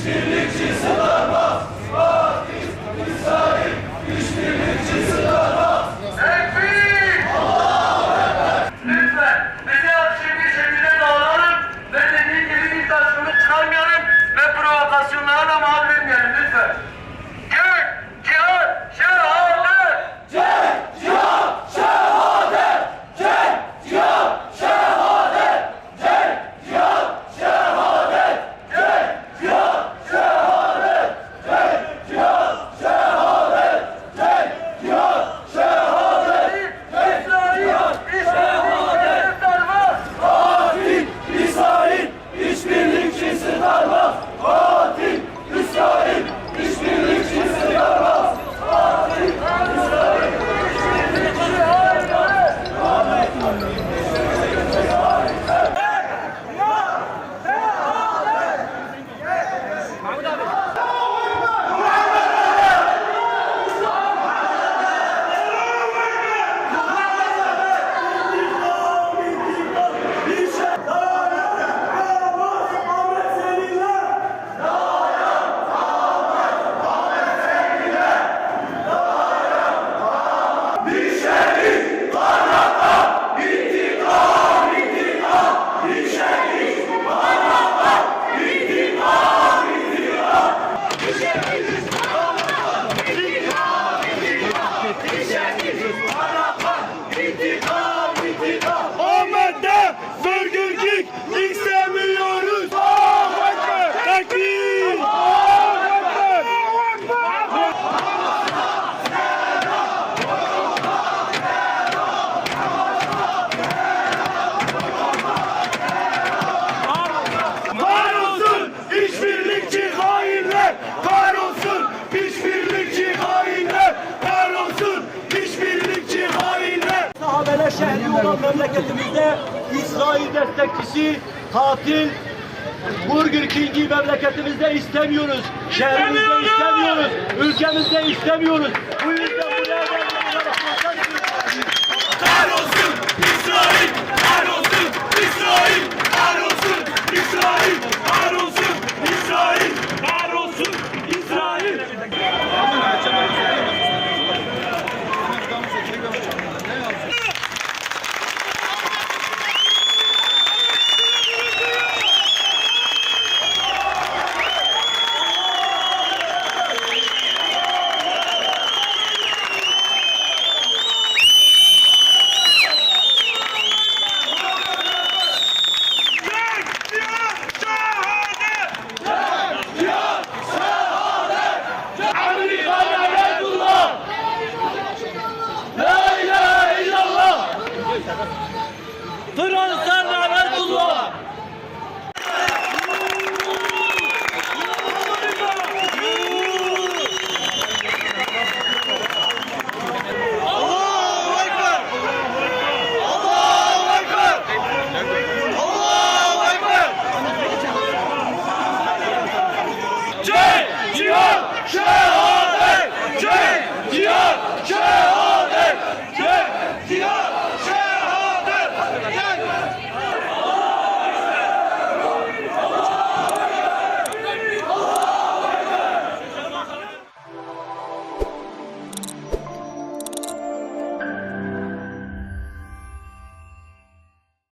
işbirlikçisi darma. Fatih, İsrail, işbirlikçisi darma. Tekbir! Allahu Ekber! Lütfen bizi akışır bir şekilde dağılalım ve dediğim gibi bir taşkınlık çıkarmayalım ve provokasyonlara da mal vermeyelim lütfen. Gök, cihat, şehadet! Cenk, cihat, şehadet! Cenk, cihat, şehadet! Cenk, cihat, şehadet! Cenk, cihat, şehadet! Cenk, cihat, şehadet! Cenk, cihat, şehadet! İsrail, İsrail, işbirlikçisi darma! Fatih, İsrail, işbirlikçisi darma! Fatih, İsrail, işbirlikçisi darma! Ahmet'te bölgürlük istemiyoruz. Allahu Ekber! Tekbir! Allahu Ekber! Kahrolsun işbirlikçi hainler! Kahrolsun işbirlikçi hainler! Kahrolsun işbirlikçi hainler! Sahabeler şehri olan memleketimizde İsrail destekçisi, katil, Burger King'i memleketimizde istemiyoruz. Şehrimizde istemiyoruz. Ülkemizde istemiyoruz. Bu yüzden buraya Kahrolsun İsrail! Kahrolsun İsrail! Kahrolsun İsrail! Kahrolsun İsrail! Kahrolsun İsrail! Fransız Rahmetullah! Allahu Ekber! Allahu Ekber! Allahu Ekber! Cenk, cihat, şehadet!